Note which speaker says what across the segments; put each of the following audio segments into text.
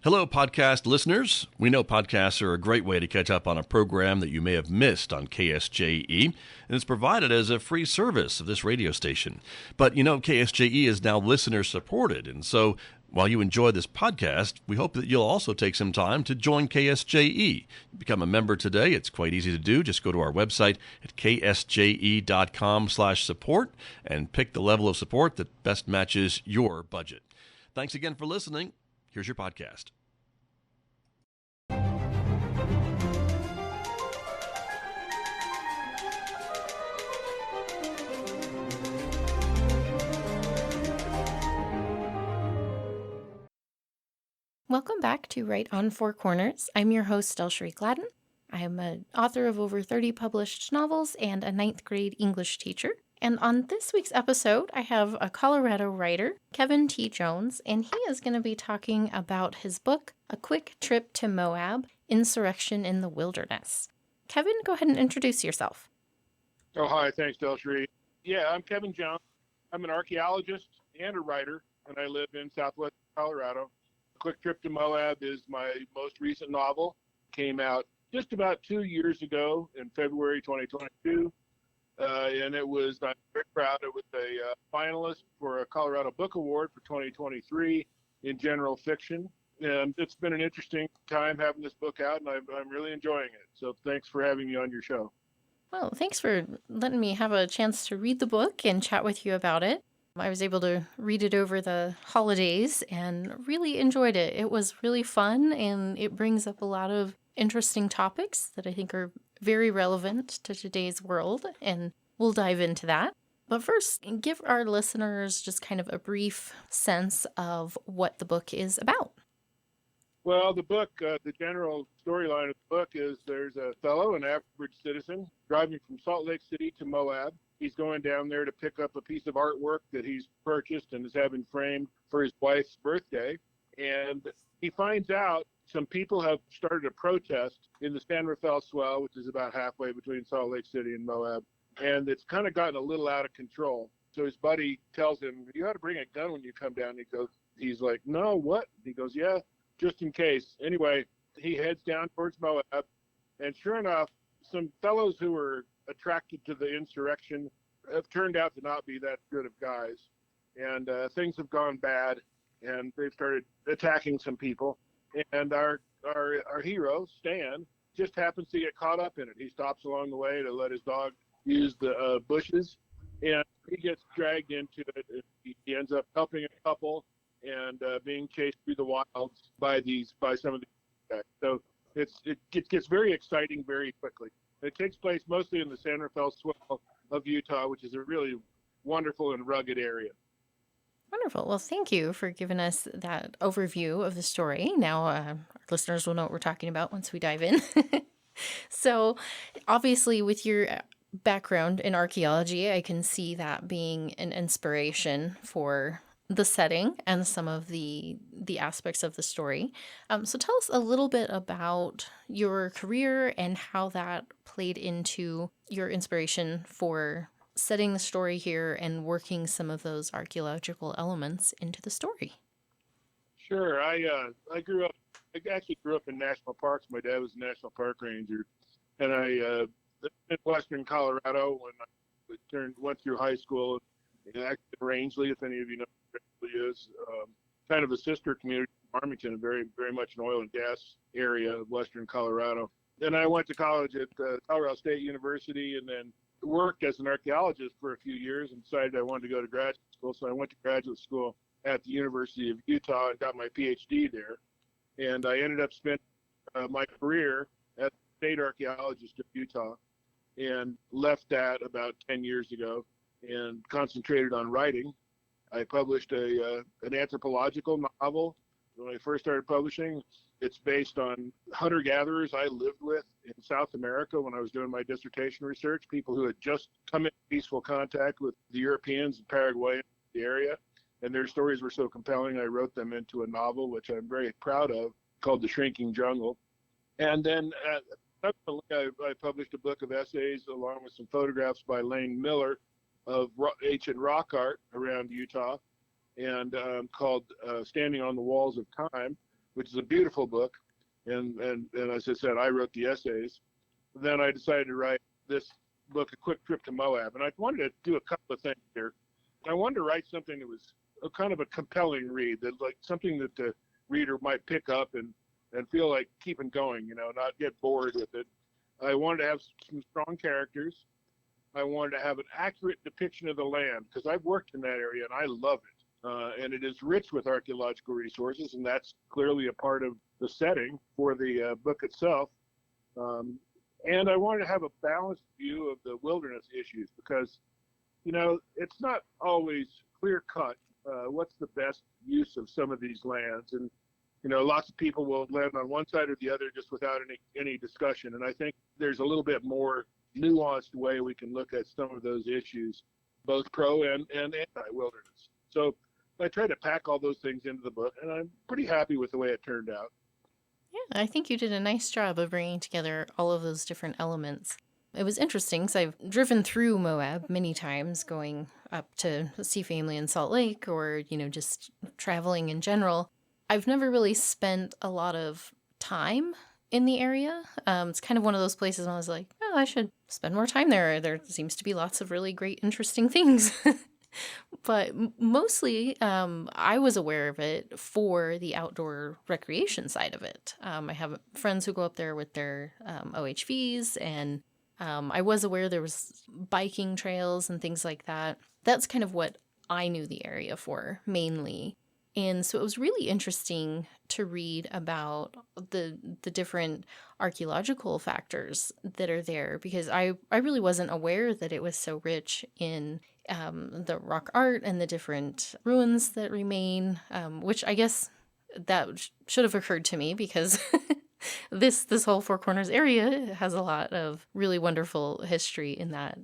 Speaker 1: Hello, podcast listeners. We know podcasts are a great way to catch up on a program that you may have missed on KSJE, and it's provided as a free service of this radio station. But you know, KSJE is now listener supported, and so while you enjoy this podcast, we hope that you'll also take some time to join KSJE. Become a member today. It's quite easy to do. Just go to our website at ksje.com/support and pick the level of support that best matches your budget. Thanks again for listening. Here's your podcast.
Speaker 2: Welcome back to Right on Four Corners. I'm your host, DelSheree Gladden. I am an author of over 30 published novels and a ninth grade English teacher. And on this week's episode, I have a Colorado writer, Kevin T. Jones, and he is going to be talking about his book, A Quick Trip to Moab, Insurrection in the Wilderness. Kevin, go ahead and introduce yourself.
Speaker 3: Oh, hi. Thanks, DelSheree. Yeah, I'm Kevin Jones. I'm an archaeologist and a writer, and I live in southwest Colorado. A Quick Trip to Moab is my most recent novel. Came out just about 2 years ago in February 2022. And I'm very proud. It was a finalist for a Colorado Book Award for 2023 in general fiction. And it's been an interesting time having this book out, and I'm really enjoying it. So thanks for having me on your show.
Speaker 2: Well, thanks for letting me have a chance to read the book and chat with you about it. I was able to read it over the holidays and really enjoyed it. It was really fun, and it brings up a lot of interesting topics that I think are very relevant to today's world, and we'll dive into that. But first, give our listeners just kind of a brief sense of what the book is about.
Speaker 3: Well, the book, the general storyline of the book is there's a fellow, an average citizen, driving from Salt Lake City to Moab. He's going down there to pick up a piece of artwork that he's purchased and is having framed for his wife's birthday. And he finds out some people have started a protest in the San Rafael Swell, which is about halfway between Salt Lake City and Moab. And it's kind of gotten a little out of control. So his buddy tells him, you ought to bring a gun when you come down. He's like, no, what? He goes, yeah, just in case. Anyway, he heads down towards Moab. And sure enough, some fellows who were attracted to the insurrection have turned out to not be that good of guys. And things have gone bad, and they've started attacking some people. And our hero, Stan, just happens to get caught up in it. He stops along the way to let his dog use the bushes, and he gets dragged into it. He ends up helping a couple and being chased through the wilds by some of these guys. So it gets very exciting very quickly. It takes place mostly in the San Rafael Swell of Utah, which is a really wonderful and rugged area.
Speaker 2: Wonderful. Well, thank you for giving us that overview of the story. Now, our listeners will know what we're talking about once we dive in. So, obviously, with your background in archaeology, I can see that being an inspiration for the setting and some of the aspects of the story. So tell us a little bit about your career and how that played into your inspiration for setting the story here and working some of those archaeological elements into the story.
Speaker 3: Sure. I actually grew up in national parks. My dad was a national park ranger, and I lived in western Colorado when I went through high school. Actually, Rangeley, if any of you know what Rangeley is, kind of a sister community of Farmington, very, very much an oil and gas area of western Colorado. Then I went to college at Colorado State University, and then worked as an archaeologist for a few years and decided I wanted to go to graduate school. So I went to graduate school at the University of Utah and got my PhD there. And I ended up spending my career as state archaeologist of Utah, and left that about 10 years ago and concentrated on writing. I published an anthropological novel when I first started publishing. It's based on hunter-gatherers I lived with in South America when I was doing my dissertation research, people who had just come into peaceful contact with the Europeans and Paraguay in the area. And their stories were so compelling, I wrote them into a novel, which I'm very proud of, called The Shrinking Jungle. And then subsequently, I published a book of essays along with some photographs by Lane Miller of ancient rock art around Utah, and called Standing on the Walls of Time. which is a beautiful book. And as I said, I wrote the essays. Then I decided to write this book, A Quick Trip to Moab. And I wanted to do a couple of things here. I wanted to write something that was a kind of a compelling read, that like something that the reader might pick up and feel like keeping going, not get bored with it. I wanted to have some strong characters. I wanted to have an accurate depiction of the land, because I've worked in that area and I love it. And it is rich with archaeological resources, and that's clearly a part of the setting for the book itself. And I wanted to have a balanced view of the wilderness issues, because, it's not always clear cut what's the best use of some of these lands. And, lots of people will land on one side or the other just without any discussion. And I think there's a little bit more nuanced way we can look at some of those issues, both pro and anti-wilderness. So I tried to pack all those things into the book, and I'm pretty happy with the way it turned out.
Speaker 2: Yeah, I think you did a nice job of bringing together all of those different elements. It was interesting because I've driven through Moab many times, going up to see family in Salt Lake, or, just traveling in general. I've never really spent a lot of time in the area. It's kind of one of those places I was like, oh, I should spend more time there. There seems to be lots of really great, interesting things. But mostly, I was aware of it for the outdoor recreation side of it. I have friends who go up there with their OHVs, and I was aware there was biking trails and things like that. That's kind of what I knew the area for, mainly. And so it was really interesting to read about the different archaeological factors that are there, because I really wasn't aware that it was so rich in the rock art and the different ruins that remain, which I guess that should have occurred to me, because this whole Four Corners area has a lot of really wonderful history in that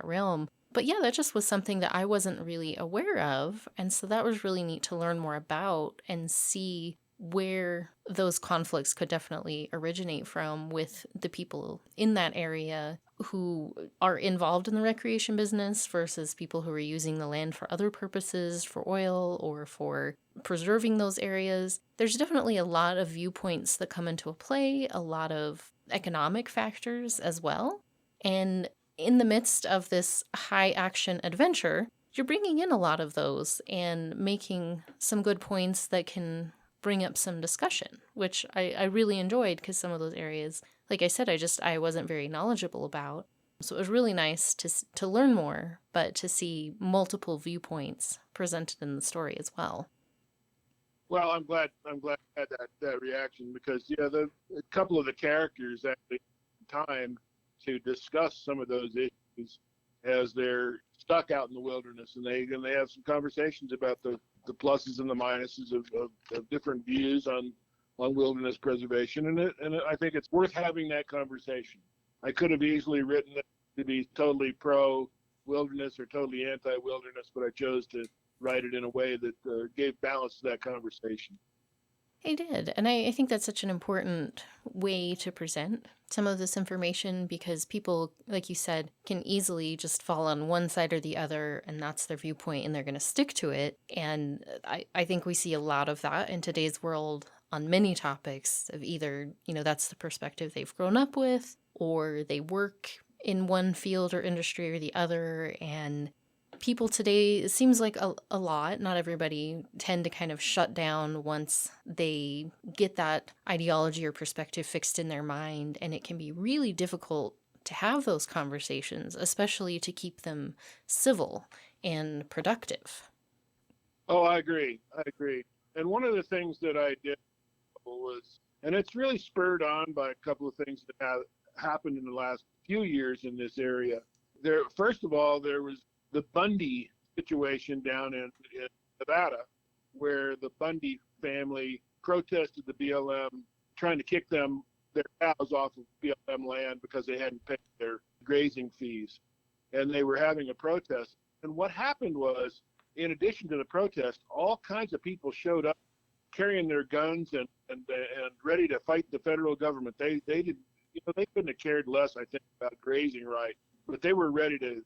Speaker 2: realm. But yeah, that just was something that I wasn't really aware of. And so that was really neat to learn more about and see where those conflicts could definitely originate from with the people in that area who are involved in the recreation business versus people who are using the land for other purposes, for oil or for preserving those areas. There's definitely a lot of viewpoints that come into play, a lot of economic factors as well. And in the midst of this high action adventure, you're bringing in a lot of those and making some good points that can bring up some discussion, which I really enjoyed, because some of those areas, like I said, I wasn't very knowledgeable about. So it was really nice to learn more, but to see multiple viewpoints presented in the story as well.
Speaker 3: Well, I'm glad I had that reaction, because a couple of the characters actually had time to discuss some of those issues as they're stuck out in the wilderness, and they have some conversations about the pluses and the minuses of different views on wilderness preservation, and I think it's worth having that conversation. I could have easily written it to be totally pro wilderness or totally anti wilderness, but I chose to write it in a way that gave balance to that conversation.
Speaker 2: I did. And I think that's such an important way to present some of this information, because people, like you said, can easily just fall on one side or the other, and that's their viewpoint, and they're going to stick to it. And I think we see a lot of that in today's world on many topics of either, that's the perspective they've grown up with, or they work in one field or industry or the other. And people today, it seems like a lot, not everybody, tend to kind of shut down once they get that ideology or perspective fixed in their mind. And it can be really difficult to have those conversations, especially to keep them civil and productive.
Speaker 3: Oh, I agree. And one of the things that I did was, and it's really spurred on by a couple of things that have happened in the last few years in this area. First of all, there was the Bundy situation down in Nevada, where the Bundy family protested the BLM, trying to kick their cows off of BLM land because they hadn't paid their grazing fees. And they were having a protest. And what happened was, in addition to the protest, all kinds of people showed up carrying their guns and ready to fight the federal government. They didn't, they couldn't have cared less, I think, about grazing right, but they were ready to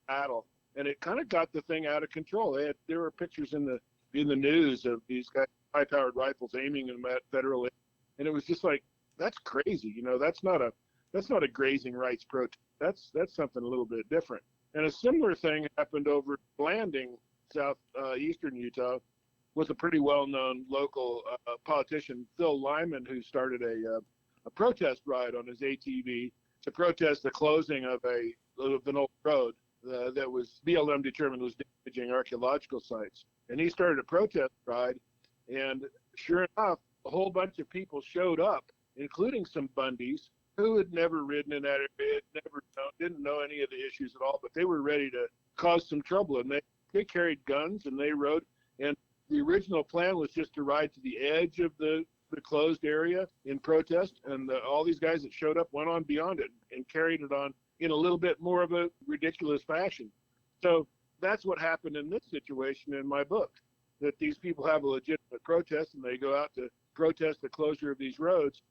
Speaker 3: battle, and it kind of got the thing out of control. There were pictures in the news of these guys high-powered rifles aiming them at federal, and it was just like, that's crazy. That's not a grazing rights protest. That's something a little bit different. And a similar thing happened over at Blanding, eastern Utah, with a pretty well-known local politician, Phil Lyman, who started a protest ride on his ATV to protest the closing of an old road that was BLM determined was damaging archaeological sites. And he started a protest ride, and sure enough, a whole bunch of people showed up, including some Bundys who had never ridden in that area, didn't know any of the issues at all, but they were ready to cause some trouble. And they carried guns and they rode. And the original plan was just to ride to the edge of the closed area in protest. And all these guys that showed up went on beyond it and carried it on in a little bit more of a ridiculous fashion. So that's what happened in this situation in my book, that these people have a legitimate protest and they go out to protest the closure of these roads,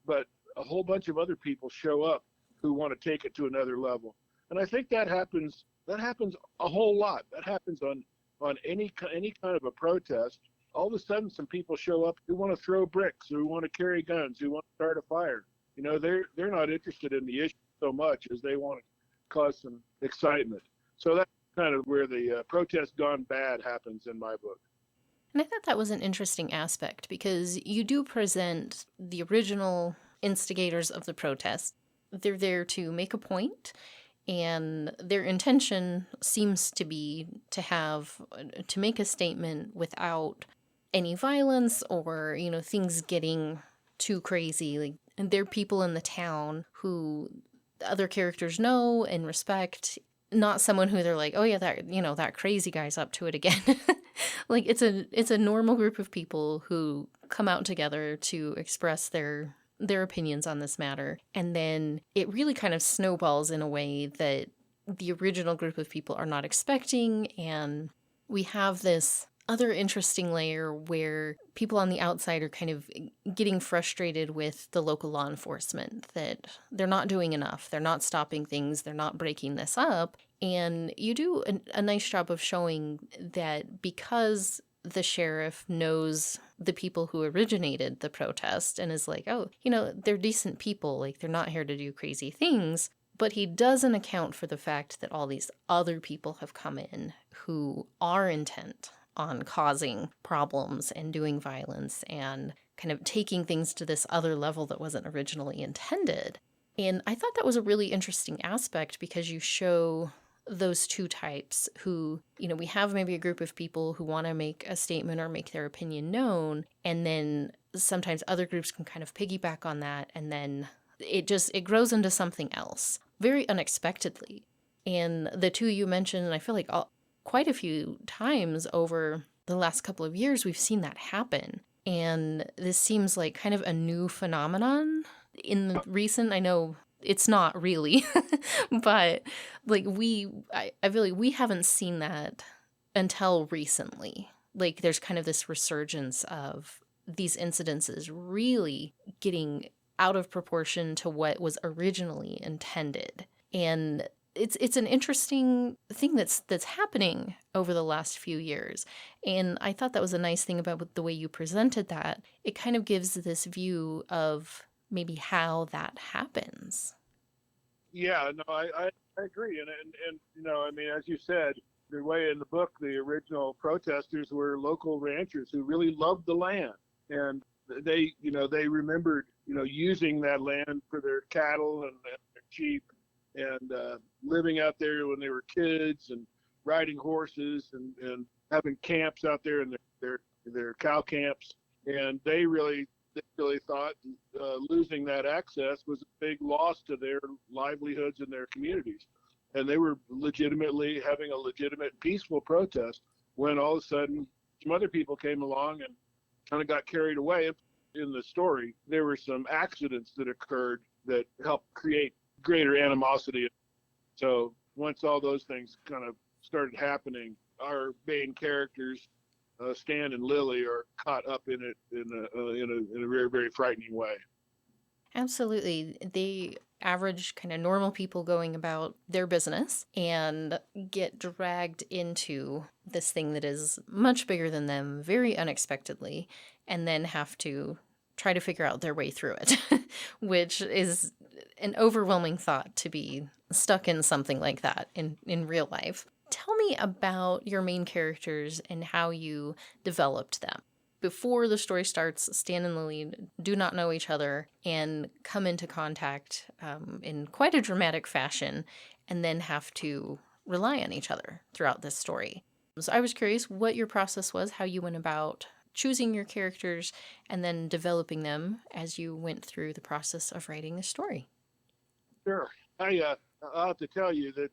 Speaker 3: but a whole bunch of other people show up who want to take it to another level. And I think that happens a whole lot. That happens on any kind of a protest. All of a sudden some people show up who want to throw bricks, who want to carry guns, who want to start a fire. They're not interested in the issue so much as they want to cause some excitement. So that's kind of where the protest gone bad happens in my book.
Speaker 2: And I thought that was an interesting aspect because you do present the original instigators of the protest. They're there to make a point, and their intention seems to be to make a statement without any violence or, things getting too crazy. And they're people in the town who the other characters know and respect, not someone who they're like, oh yeah, that crazy guy's up to it again. Like it's a normal group of people who come out together to express their opinions on this matter. And then it really kind of snowballs in a way that the original group of people are not expecting. And we have this other interesting layer where people on the outside are kind of getting frustrated with the local law enforcement, that they're not doing enough. They're not stopping things. They're not breaking this up. And you do a nice job of showing that because the sheriff knows the people who originated the protest and is like, oh, they're decent people. Like, they're not here to do crazy things. But he doesn't account for the fact that all these other people have come in who are intent on causing problems and doing violence and kind of taking things to this other level that wasn't originally intended. And I thought that was a really interesting aspect because you show those two types who, we have maybe a group of people who want to make a statement or make their opinion known, and then sometimes other groups can kind of piggyback on that, and then it grows into something else very unexpectedly. And the two you mentioned, and I feel like quite a few times over the last couple of years, we've seen that happen. And this seems like kind of a new phenomenon in the recent, I know it's not really, but like I feel like we haven't seen that until recently. Like there's kind of this resurgence of these incidences really getting out of proportion to what was originally intended. And it's an interesting thing that's happening over the last few years. And I thought that was a nice thing about the way you presented that. It kind of gives this view of maybe how that happens.
Speaker 3: Yeah, no, I agree. And as you said, the way in the book, the original protesters were local ranchers who really loved the land. And they remembered, using that land for their cattle and their sheep, and living out there when they were kids, and riding horses and having camps out there in their cow camps. And they really thought losing that access was a big loss to their livelihoods and their communities. And they were legitimately having a legitimate peaceful protest when all of a sudden some other people came along and kind of got carried away. In the story, there were some accidents that occurred that helped create greater animosity. So once all those things kind of started happening, our main characters, Stan and Lily, are caught up in it in a very, very frightening way.
Speaker 2: Absolutely. average kind of normal people going about their business and get dragged into this thing that is much bigger than them very unexpectedly, and then have to try to figure out their way through it, which is an overwhelming thought, to be stuck in something like that in real life. Tell me about your main characters and how you developed them. Before the story starts, Stan and Lily do not know each other and come into contact in quite a dramatic fashion, and then have to rely on each other throughout this story. So I was curious what your process was, how you went about choosing your characters and then developing them as you went through the process of writing the story.
Speaker 3: Sure. I'll have to tell you that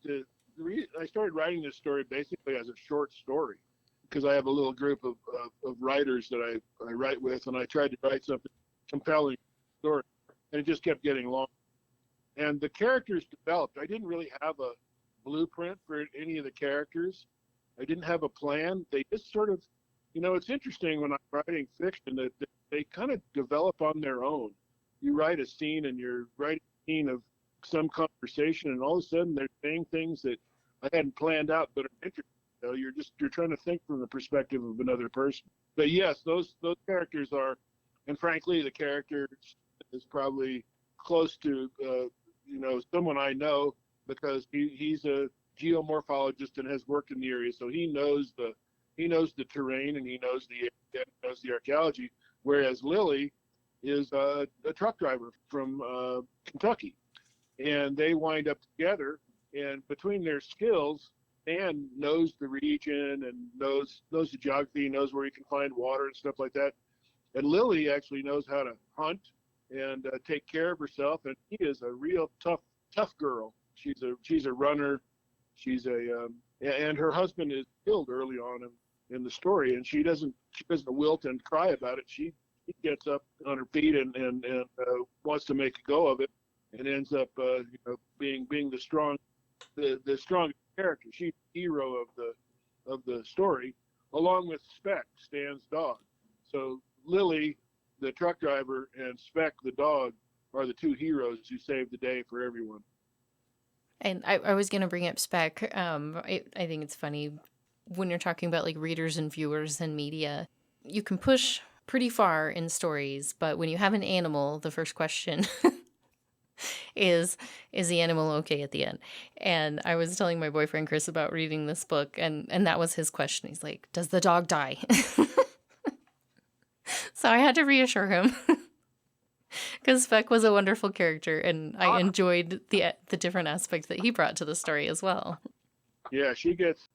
Speaker 3: I started writing this story basically as a short story, because I have a little group of writers that I write with, and I tried to write something compelling story, and it just kept getting long. And the characters developed. I didn't really have a blueprint for any of the characters. I didn't have a plan. They just sort of, it's interesting when I'm writing fiction that they kind of develop on their own. You write a scene and you're writing a scene of some conversation, and all of a sudden they're saying things that I hadn't planned out but are interesting. You're trying to think from the perspective of another person. But yes, those characters are, and frankly, the character is probably close to someone I know, because he's a geomorphologist and has worked in the area, so he knows the terrain, and he knows the archaeology. Whereas Lily is a truck driver from Kentucky, and they wind up together, and between their skills, Stan knows the region and knows the geography, knows where he can find water and stuff like that. And Lily actually knows how to hunt and take care of herself. And she is a real tough girl. She's a runner. And her husband is killed early on in the story, and she doesn't wilt and cry about it. She gets up on her feet and wants to make a go of it, and ends up being the strong character. She's the hero of the story, along with Speck, Stan's dog. So Lily, the truck driver, and Speck, the dog, are the two heroes who save the day for everyone.
Speaker 2: And I was going to bring up Speck. I think it's funny when you're talking about like readers and viewers and media, you can push pretty far in stories, but when you have an animal, the first question is the animal okay at the end? And I was telling my boyfriend Chris about reading this book, and that was his question. He's like, does the dog die? So I had to reassure him, because Speck was a wonderful character, and I enjoyed the different aspects that he brought to the story as well.
Speaker 3: Yeah, she gets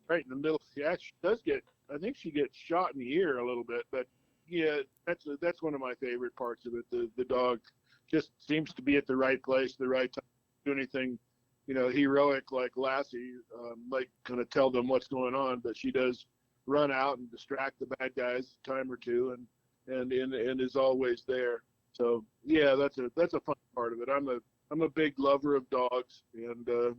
Speaker 3: right in the middle. She actually does get, I think she gets shot in the ear a little bit, but yeah, that's one of my favorite parts of it. The dog just seems to be at the right place, the right time, do anything, heroic like Lassie, like kind of tell them what's going on, but she does run out and distract the bad guys a time or two, and is always there. So yeah, that's a fun part of it. I'm a big lover of dogs, and the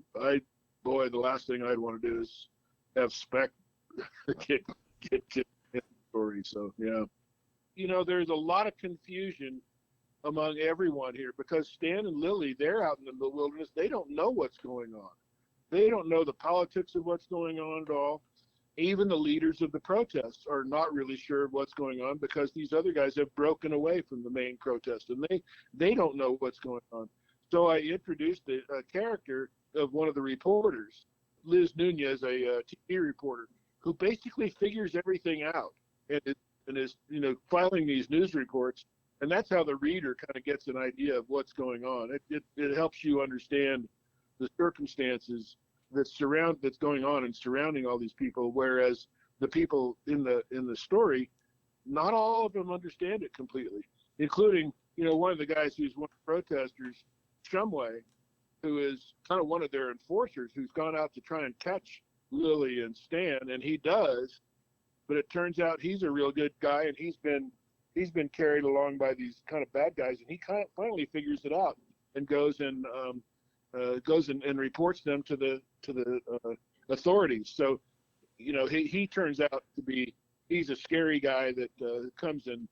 Speaker 3: last thing I'd want to do is have Speck get in the story. So yeah, there's a lot of confusion among everyone here, because Stan and Lily, they're out in the wilderness. They don't know what's going on. They don't know the politics of what's going on at all. Even the leaders of the protests are not really sure of what's going on, because these other guys have broken away from the main protest, and they don't know what's going on. So I introduced a character of one of the reporters, Liz Nunez, a TV reporter, who basically figures everything out and is filing these news reports. And that's how the reader kind of gets an idea of what's going on. It helps you understand the circumstances that's going on and surrounding all these people, whereas the people in the story, not all of them understand it completely, including one of the guys who's one of the protesters, Shumway, who is kind of one of their enforcers, who's gone out to try and catch Lily and Stan, and he does, but it turns out he's a real good guy, and he's been carried along by these kind of bad guys, and he kind of finally figures it out and goes and reports them to the authorities. So he turns out to be, he's a scary guy that comes and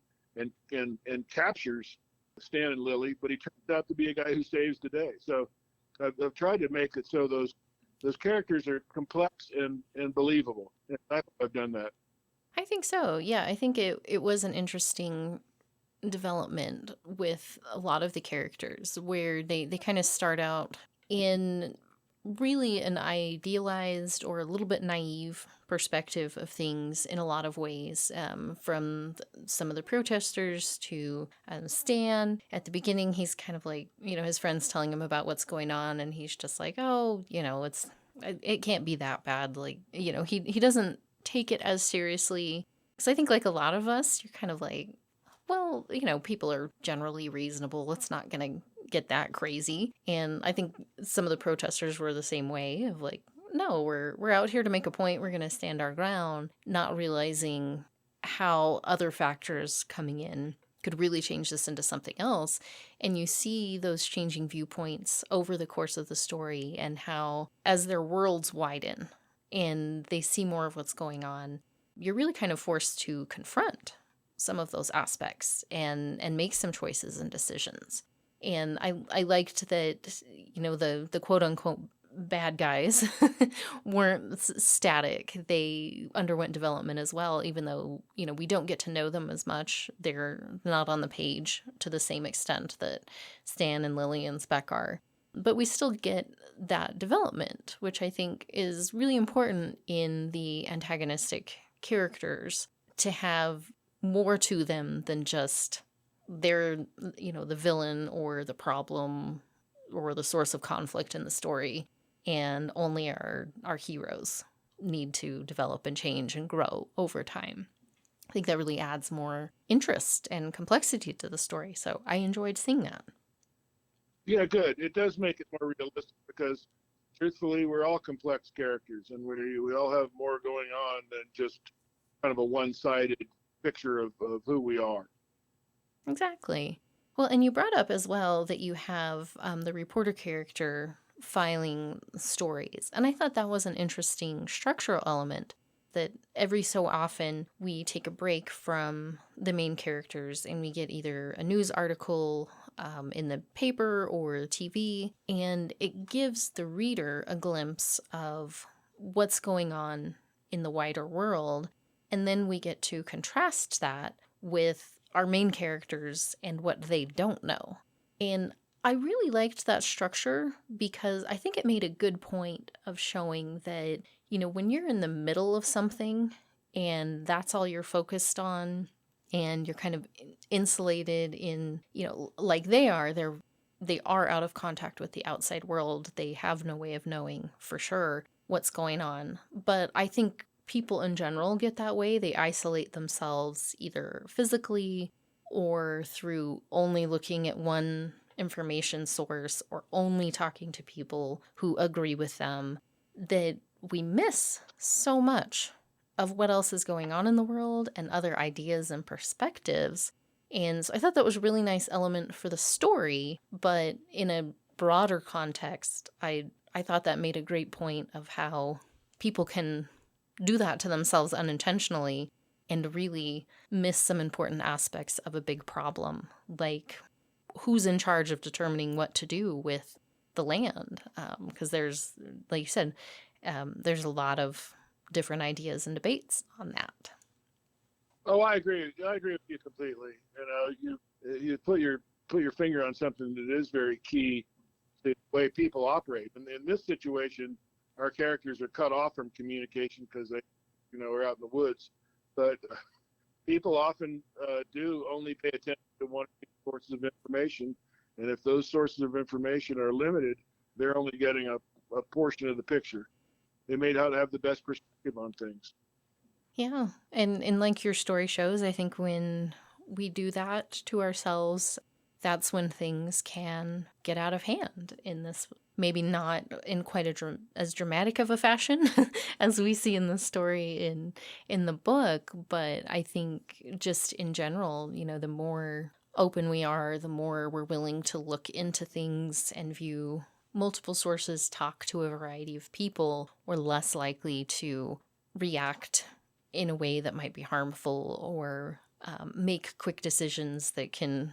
Speaker 3: captures Stan and Lily, but he turns out to be a guy who saves the day. So I've tried to make it so those characters are complex and believable. And I've done that.
Speaker 2: I think so. Yeah, I think it was an interesting development with a lot of the characters where they kind of start out in really an idealized or a little bit naive perspective of things in a lot of ways, from some of the protesters to Stan. At the beginning, he's kind of like, his friends telling him about what's going on, and he's just like, oh, it can't be that bad. Like, he doesn't take it as seriously. Because I think, like a lot of us, you're kind of like, well, people are generally reasonable. It's not going to get that crazy. And I think some of the protesters were the same way of like, no, we're out here to make a point. We're going to stand our ground, not realizing how other factors coming in could really change this into something else. And you see those changing viewpoints over the course of the story, and how as their worlds widen and they see more of what's going on, you're really kind of forced to confront some of those aspects and make some choices and decisions. And I liked that, the quote unquote bad guys weren't static. They underwent development as well, even though, we don't get to know them as much. They're not on the page to the same extent that Stan and Lily and Speck are. But we still get that development, which I think is really important in the antagonistic characters, to have more to them than just they're, the villain or the problem or the source of conflict in the story, and only our heroes need to develop and change and grow over time. I think that really adds more interest and complexity to the story, so I enjoyed seeing that.
Speaker 3: Yeah, good. It does make it more realistic because, truthfully, we're all complex characters, and we all have more going on than just kind of a one-sided picture of who we are.
Speaker 2: Exactly. Well, and you brought up as well that you have the reporter character filing stories. And I thought that was an interesting structural element, that every so often we take a break from the main characters and we get either a news article in the paper or TV, and it gives the reader a glimpse of what's going on in the wider world. And then we get to contrast that with our main characters and what they don't know. And I really liked that structure because I think it made a good point of showing that, when you're in the middle of something and that's all you're focused on, and you're kind of insulated in, like they are out of contact with the outside world. They have no way of knowing for sure what's going on. But I think people in general get that way. They isolate themselves either physically or through only looking at one information source or only talking to people who agree with them, that we miss so much of what else is going on in the world and other ideas and perspectives. And so I thought that was a really nice element for the story, but in a broader context, I thought that made a great point of how people can do that to themselves unintentionally and really miss some important aspects of a big problem, like who's in charge of determining what to do with the land. Because there's, like you said, there's a lot of different ideas and debates on that.
Speaker 3: Oh, I agree. I agree with you completely. You put your finger on something that is very key to the way people operate. And in this situation, our characters are cut off from communication because they, are out in the woods. But people often do only pay attention to one sources of information, and if those sources of information are limited, they're only getting a portion of the picture. They may not have the best perspective on things.
Speaker 2: Yeah, and like your story shows, I think when we do that to ourselves, that's when things can get out of hand in this, maybe not in quite as dramatic of a fashion as we see in the story in the book, but I think just in general, the more open we are, the more we're willing to look into things and view multiple sources, talk to a variety of people, we're less likely to react in a way that might be harmful or make quick decisions that can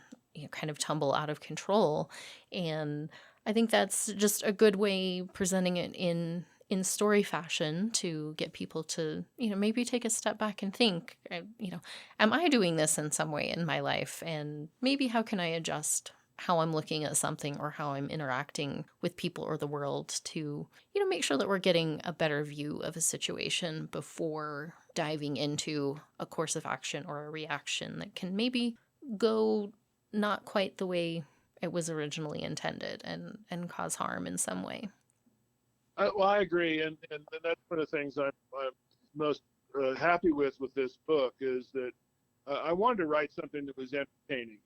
Speaker 2: kind of tumble out of control. And I think that's just a good way presenting it in story fashion to get people to, maybe take a step back and think, am I doing this in some way in my life? And maybe how can I adjust how I'm looking at something or how I'm interacting with people or the world to, make sure that we're getting a better view of a situation before diving into a course of action or a reaction that can maybe go not quite the way it was originally intended and cause harm in some way.
Speaker 3: Well, I agree, and that's one of the things I'm most happy with this book is that I wanted to write something that was entertaining.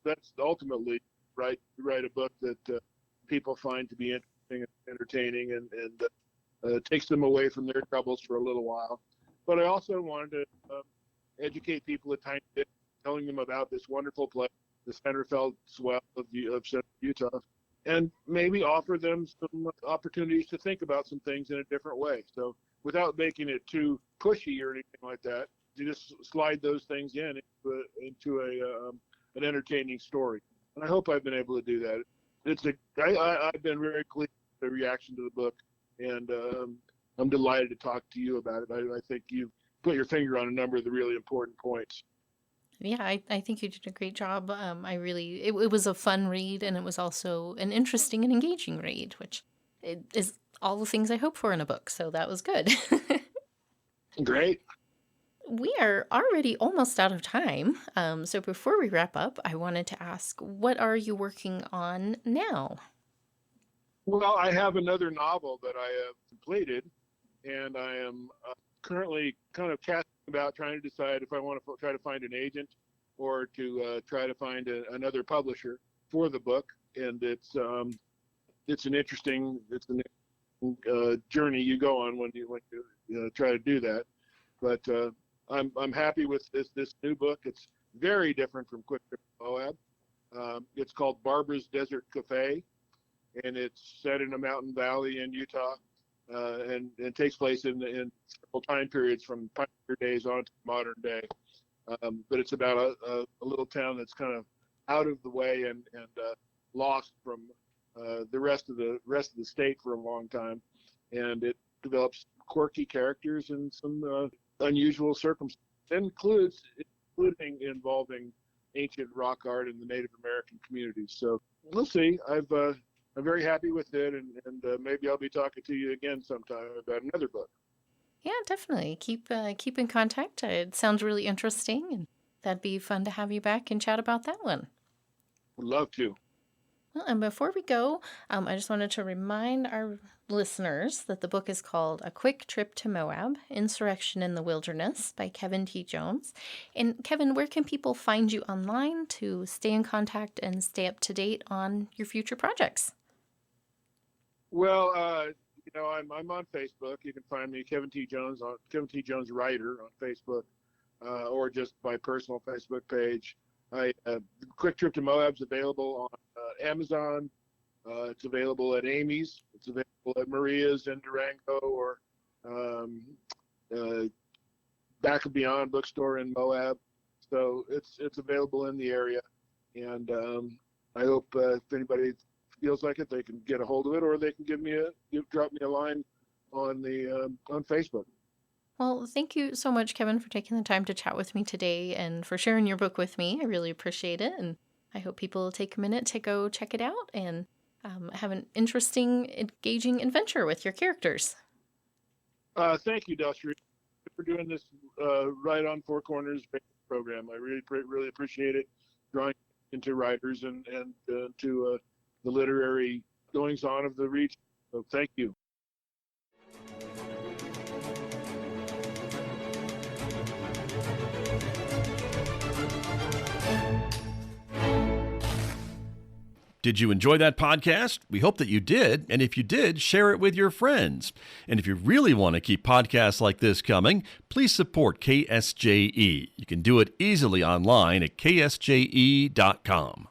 Speaker 3: That's ultimately write a book that people find to be interesting and entertaining, and takes them away from their troubles for a little while. But I also wanted to educate people a tiny bit, telling them about this wonderful place, the Centerfeld Swell of Central Utah, and maybe offer them some opportunities to think about some things in a different way. So without making it too pushy or anything like that, you just slide those things into an entertaining story. And I hope I've been able to do that. I've been very pleased with the reaction to the book, and I'm delighted to talk to you about it. I think you put your finger on a number of the really important points.
Speaker 2: Yeah, I think you did a great job. It was a fun read, and it was also an interesting and engaging read, which is all the things I hope for in a book. So that was good.
Speaker 3: Great.
Speaker 2: We are already almost out of time. So before we wrap up, I wanted to ask, what are you working on now?
Speaker 3: Well, I have another novel that I have completed, and I am currently kind of casting about trying to decide if I want to try to find an agent or to try to find another publisher for the book. And it's an interesting journey you go on when you try to do that. But I'm happy with this new book. It's very different from Quick Trip to Moab. It's called Barbara's Desert Cafe, and it's set in a mountain valley in Utah. And takes place in several time periods from pioneer days on to modern day. But it's about a little town that's kind of out of the way and lost from the rest of the state for a long time. And it develops quirky characters and some unusual circumstances, including involving ancient rock art in the Native American communities. So we'll see. I'm very happy with it, and maybe I'll be talking to you again sometime about another book.
Speaker 2: Yeah, definitely. Keep in contact. It sounds really interesting, and that'd be fun to have you back and chat about that one.
Speaker 3: Would love to.
Speaker 2: Well, and before we go, I just wanted to remind our listeners that the book is called A Quick Trip to Moab, Insurrection in the Wilderness by Kevin T. Jones. And Kevin, where can people find you online to stay in contact and stay up to date on your future projects?
Speaker 3: Well, I'm on Facebook. You can find me Kevin T. Jones Writer on Facebook, or just my personal Facebook page. Quick Trip to Moab's available on Amazon. It's available at Amy's. It's available at Maria's in Durango, or Back of Beyond bookstore in Moab. So it's available in the area, and I hope if anybody feels like it, they can get a hold of it, or they can drop me a line on Facebook.
Speaker 2: Well, thank you so much, Kevin, for taking the time to chat with me today and for sharing your book with me. I really appreciate it, and I hope people will take a minute to go check it out and have an interesting, engaging adventure with your characters.
Speaker 3: Thank you, DelSheree, for doing this Right on Four Corners program. I really appreciate it, drawing into writers and to the literary goings-on of the region. So thank you.
Speaker 1: Did you enjoy that podcast? We hope that you did. And if you did, share it with your friends. And if you really want to keep podcasts like this coming, please support KSJE. You can do it easily online at ksje.com.